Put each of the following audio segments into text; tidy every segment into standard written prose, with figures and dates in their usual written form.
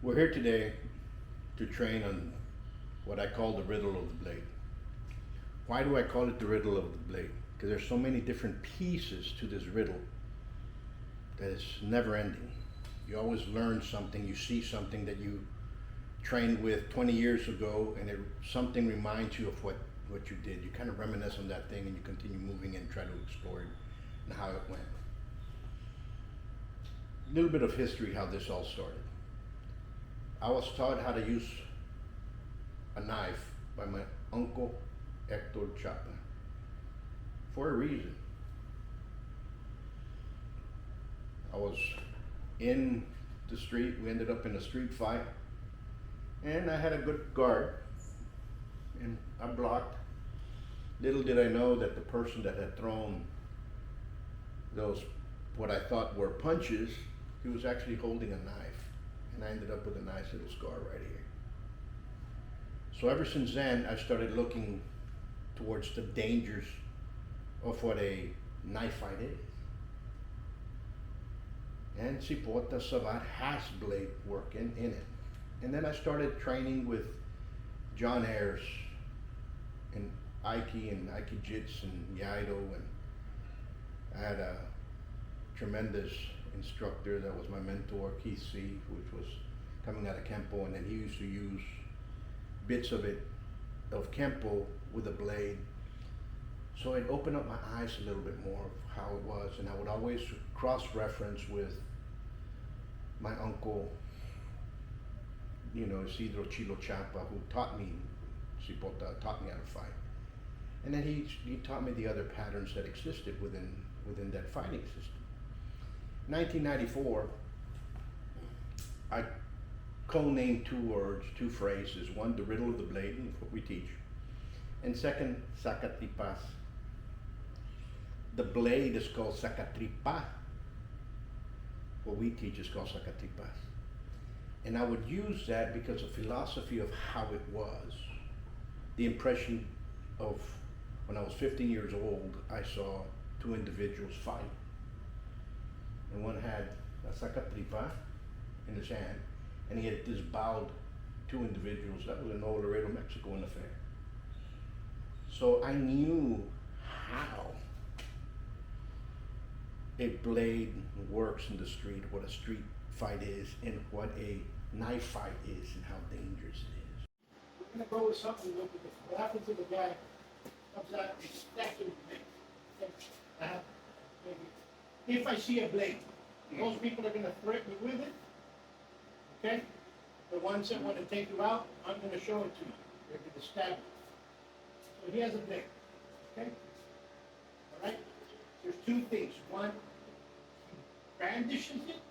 We're here today to train on what I call the riddle of the blade. Why do I call it the riddle of the blade? Because there's so many different pieces to this riddle that it's never ending. You always learn something, you see something that you trained with 20 years ago, and something reminds you of what you did. You kind of reminisce on that thing and you continue moving and try to explore it and how it went. A little bit of history how this all started. I was taught how to use a knife by my uncle Hector Chapa for a reason. I was in the street, we ended up in a street fight, and I had a good guard and I blocked. Little did I know that the person that had thrown those, what I thought were punches, he was actually holding a knife, and I ended up with a nice little scar right here. So ever since then, I started looking towards the dangers of what a knife fight is. And Cipota Savate has blade work in it. And then I started training with John Ayers in Aiki and Aiki Jits and Yaido, and I had a tremendous instructor that was my mentor, Keith C., which was coming out of Kempo, and then he used to use bits of Kempo with a blade. So it opened up my eyes a little bit more of how it was, and I would always cross-reference with my uncle, Isidro Chilo Chapa, who taught me, Cipota, taught me how to fight. And then he taught me the other patterns that existed within that fighting system. 1994, I co-named two words, two phrases. One, the riddle of the blade, and what we teach. And second, sacatripas. The blade is called sacatripa. What we teach is called sacatripas. And I would use that because of philosophy of how it was. The impression of when I was 15 years old, I saw two individuals fight. And one had a sacatripa in his hand, and he had disbowed two individuals. That was in Old Laredo, Mexico, in the fair. So I knew how a blade works in the street, what a street fight is, and what a knife fight is, and how dangerous it is. We're gonna go with something with what happens to the guy comes out and stacking blades. If I see a blade, most people are gonna threaten me with it. Okay? The ones that want to take you out, I'm gonna show it to you. They're gonna stab you. So he has a blade. Okay? All right? There's two things. One, he brandishes it.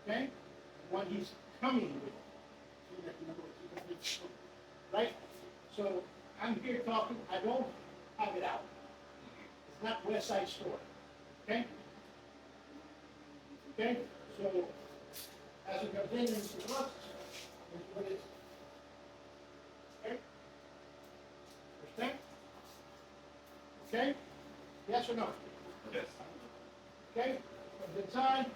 Okay? And one, he's coming with it. Right? So I'm here talking. I don't have it out. It's not West Side Story. Okay? Okay? So as it comes in and it's what it is. Okay? Understand? Okay? Yes or no? Yes. Okay? From the time.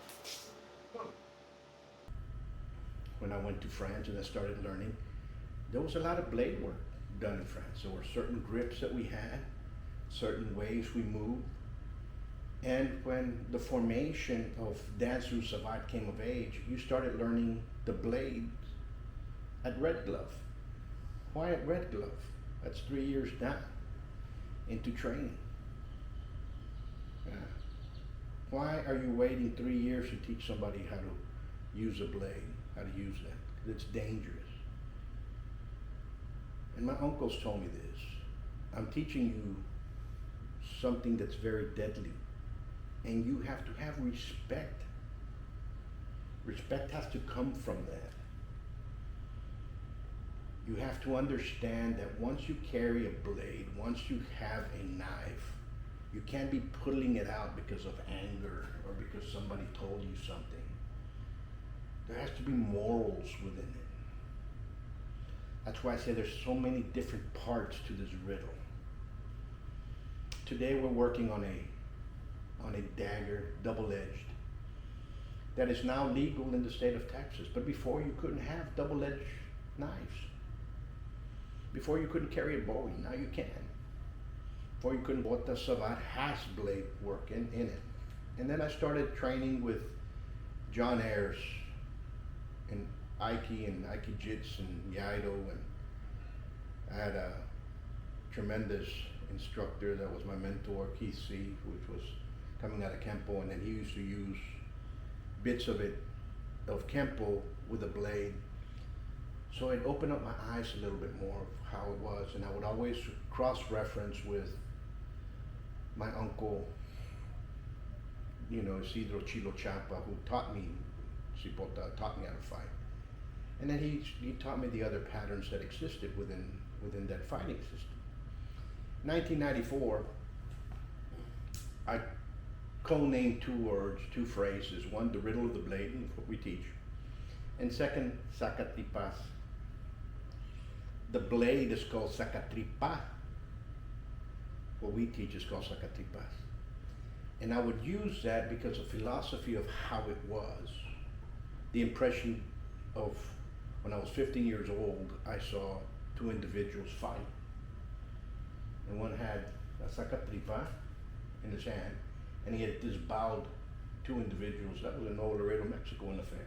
When I went to France and I started learning, there was a lot of blade work done in France. There were certain grips that we had, certain ways we moved. And when the formation of Danse de Rue Savate came of age, you started learning the blades at Red Glove. Why at Red Glove? That's 3 years down into training. Why are you waiting 3 years to teach somebody how to use a blade, how to use that? Because it's dangerous. And my uncles told me this. I'm teaching you something that's very deadly. And you have to have respect. Respect has to come from that. You have to understand that once you carry a blade, once you have a knife, you can't be pulling it out because of anger or because somebody told you something. There has to be morals within it. That's why I say there's so many different parts to this riddle. Today we're working on a dagger, double-edged. that is now legal in the state of Texas. But before, you couldn't have double-edged knives. Before, you couldn't carry a Bowie. Now you can. Before, you couldn't. What the Savate has blade work in it. And then I started training with John Ayers and Aiki Jits and Yaido, and I had a tremendous instructor that was my mentor, Keith C., which was coming out of Kempo, and then he used to use bits of Kempo with a blade. So it opened up my eyes a little bit more of how it was, and I would always cross-reference with my uncle, Isidro Chilo Chapa, who taught me Cipota, taught me how to fight. And then he taught me the other patterns that existed within that fighting system. 1994, I co-named two words, two phrases. One, the riddle of the blade, and what we teach. And second, sacatripas. The blade is called sacatripa. What we teach is called sacatripas. And I would use that because of philosophy of how it was. The impression of when I was 15 years old, I saw two individuals fight. And one had a sacatripa in his hand, and he had disbowed two individuals. That was in Old Laredo, Mexico, in the fair.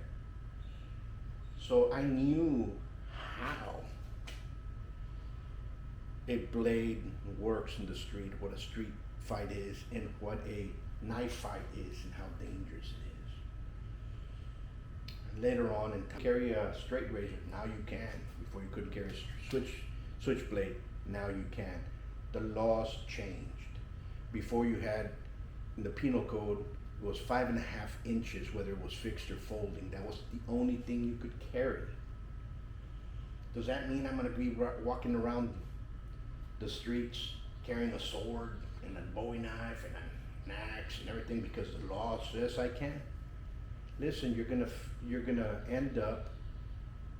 So I knew how a blade works in the street, what a street fight is, and what a knife fight is, and how dangerous it is. And later on, and carry a straight razor, now you can. Before you couldn't carry a switchblade, now you can. The laws changed. Before, you had, in the penal code, it was 5.5 inches, whether it was fixed or folding. That was the only thing you could carry. Does that mean I'm going to be walking around the streets carrying a sword and a Bowie knife and an axe and everything because the law says I can? Listen, you're gonna end up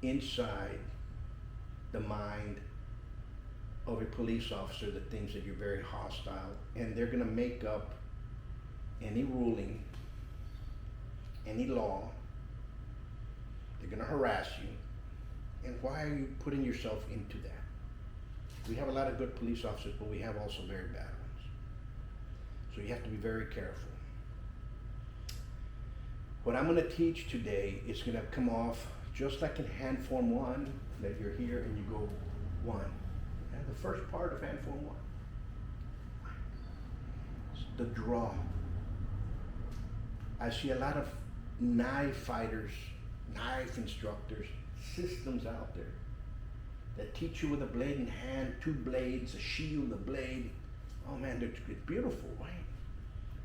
inside the mind of a police officer that thinks that you're very hostile, and they're gonna make up any ruling, any law. They're gonna harass you. And why are you putting yourself into that? We have a lot of good police officers, but we have also very bad ones. So you have to be very careful. What I'm gonna teach today is gonna come off just like in hand form 1, that you're here and you go 1. And the first part of hand form 1. The draw. I see a lot of knife fighters, knife instructors, systems out there that teach you with a blade in hand, 2 blades, a shield, a blade. Oh man, it's beautiful, right?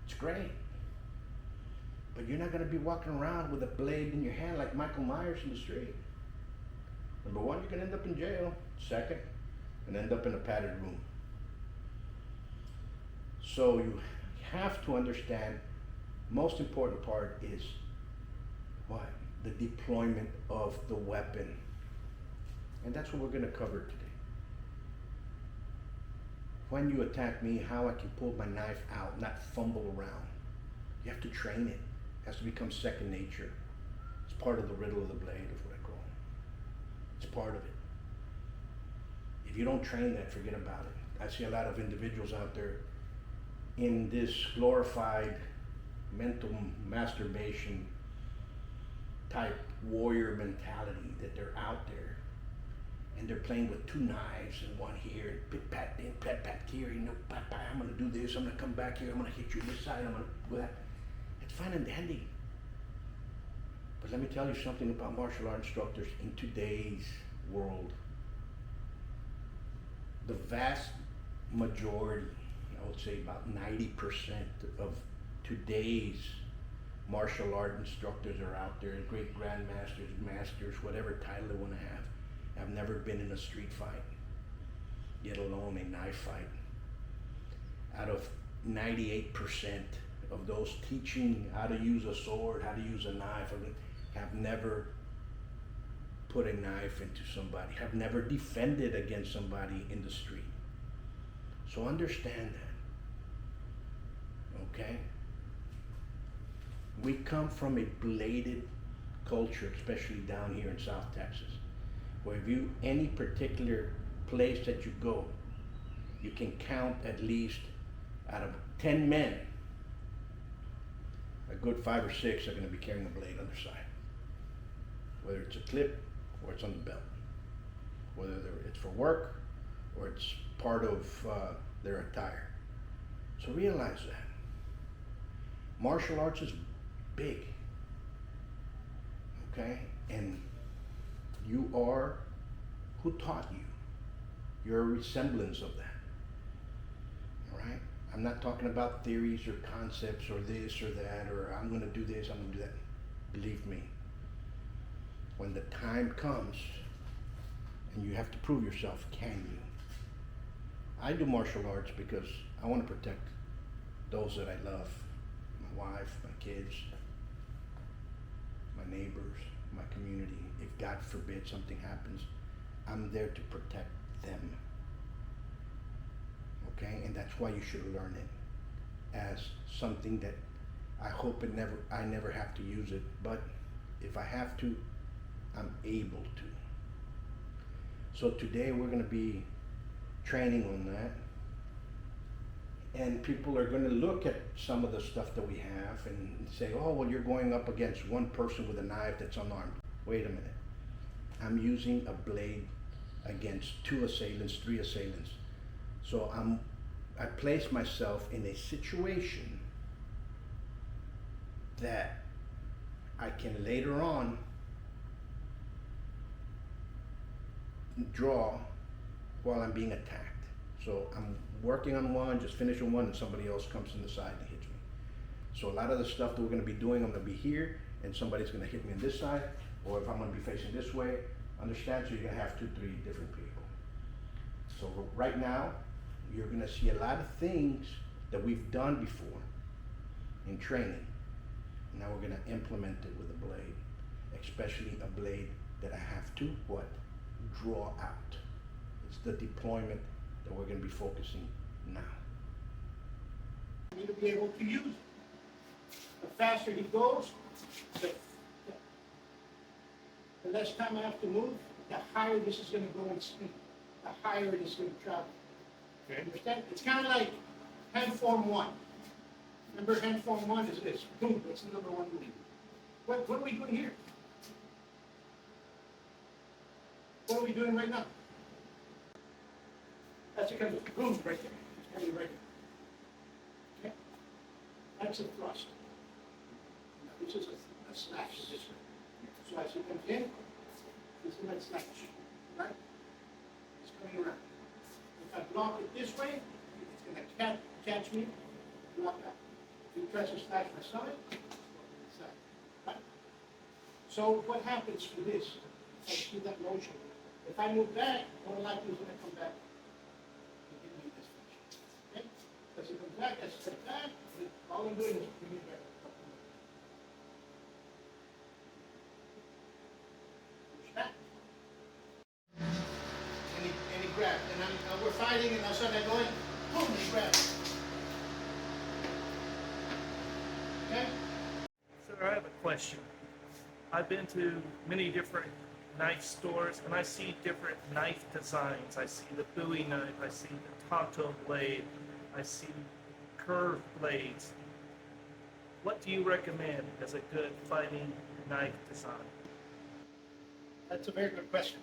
It's great. But you're not gonna be walking around with a blade in your hand like Michael Myers in the street. Number 1, you're gonna end up in jail. Second, and end up in a padded room. So you have to understand, most important part is what? The deployment of the weapon. And that's what we're gonna cover today. When you attack me, how I can pull my knife out, not fumble around. You have to train it. It has to become second nature. It's part of the riddle of the blade, is what I call it. It's part of it. If you don't train that, forget about it. I see a lot of individuals out there in this glorified mental masturbation type warrior mentality, that they're out there and they're playing with 2 knives and 1 here, and pit pat in, pat pat here, pat pat, I'm gonna do this, I'm gonna come back here, I'm gonna hit you this side, I'm gonna do that. It's fine and dandy. But let me tell you something about martial art instructors in today's world. The vast majority, I would say about 90% of today's martial art instructors are out there, great grandmasters, masters, whatever title they want to have never been in a street fight, yet alone a knife fight. Out of 98% of those teaching how to use a sword, how to use a knife, have never put a knife into somebody, have never defended against somebody in the street. So understand that, okay? We come from a bladed culture, especially down here in South Texas, where if you, any particular place that you go, you can count at least out of 10 men, a good 5 or 6 are going to be carrying a blade on their side. Whether it's a clip or it's on the belt. Whether it's for work or it's part of their attire. So realize that. Martial arts is big. Okay? And you are who taught you. You're a resemblance of that. Alright? I'm not talking about theories or concepts or this or that, or I'm going to do this, I'm going to do that. Believe me, when the time comes and you have to prove yourself, can you? I do martial arts because I want to protect those that I love, my wife, my kids, my neighbors, my community. If God forbid something happens, I'm there to protect them. Okay, and that's why you should learn it as something that I hope I never have to use it, but if I have to, I'm able to. So today we're going to be training on that, and people are going to look at some of the stuff that we have and say, oh, well, you're going up against one person with a knife that's unarmed. Wait a minute. I'm using a blade against 2 assailants, 3 assailants. So I place myself in a situation that I can later on draw while I'm being attacked. So I'm working on one, just finishing one, and somebody else comes in the side and hits me. So a lot of the stuff that we're going to be doing, I'm going to be here, and somebody's going to hit me on this side, or if I'm going to be facing this way, understand, so you're going to have 2, 3 different people. So right now, you're going to see a lot of things that we've done before in training. Now we're going to implement it with a blade, especially a blade that I have to, what? Draw out. It's the deployment that we're going to be focusing now. You need to be able to use it. The faster he goes, the less time I have to move, the higher this is going to go in speed, the higher it is going to travel. Okay. Understand? It's kind of like hand form 1. Remember, hand form 1 is this. Boom, that's the number 1 movie. What are we doing here? What are we doing right now? That's a kind of boom right there. It's kind of right there. Okay? That's a thrust. Now, this is a slash. So as he comes in, he's going to slash. Right? He's coming around. If I block it this way, it's going to catch me, block that. If he tries to slash my stomach, right? So what happens for this? I see that motion. If I move back, more likely he's going to come back. Okay? As he comes back, I step back, all I'm doing is bringing it back. Push back. And he grabbed. And we're fighting, and all of a sudden I go in, boom, he grabbed. Okay? Sir, I have a question. I've been to many different knife stores, and I see different knife designs. I see the Bowie knife, I see the Tonto blade, I see curved blades. What do you recommend as a good fighting knife design? That's a very good question,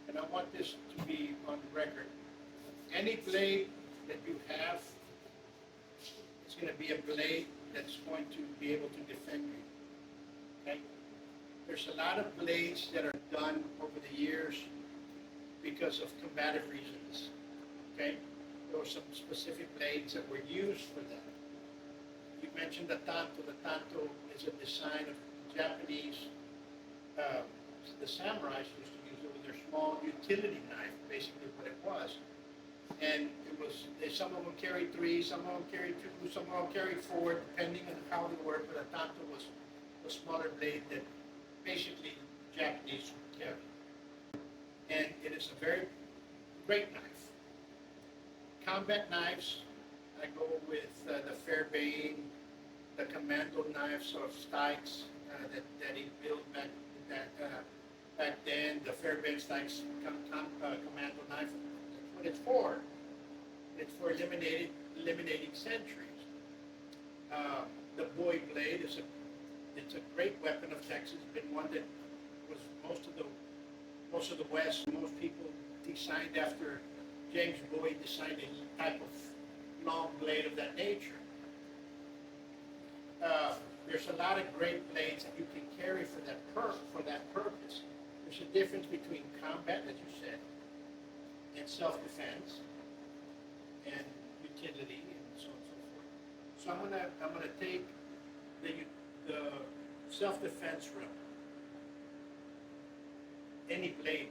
and I want this to be on record. Any blade that you have is going to be a blade that's going to be able to defend you. Okay? There's a lot of blades that are done over the years because of combative reasons. Okay? There were some specific blades that were used for that. You mentioned the Tonto. The Tonto is a design of Japanese, the samurais used to use it with their small utility knife, basically what it was. And it was, some of them carried 3, some of them carried 2, some of them carried 4, depending on how they were, but a Tonto was a smaller blade that basically Japanese would carry. And it is a very great knife. Combat knives, I go with the Fairbane, the commando knives or stikes that he built back then, the Fairbanks Stikes commando knife. That's what it's for. It's for eliminating sentries. The boy blade it's a great weapon of Texas. Been one that was most of the West. Most people designed after James Bowie designed a type of long blade of that nature. There's a lot of great blades that you can carry for that purpose. There's a difference between combat, as you said, and self-defense, and utility, and so on and so forth. So I'm gonna take the self-defense route. Any blade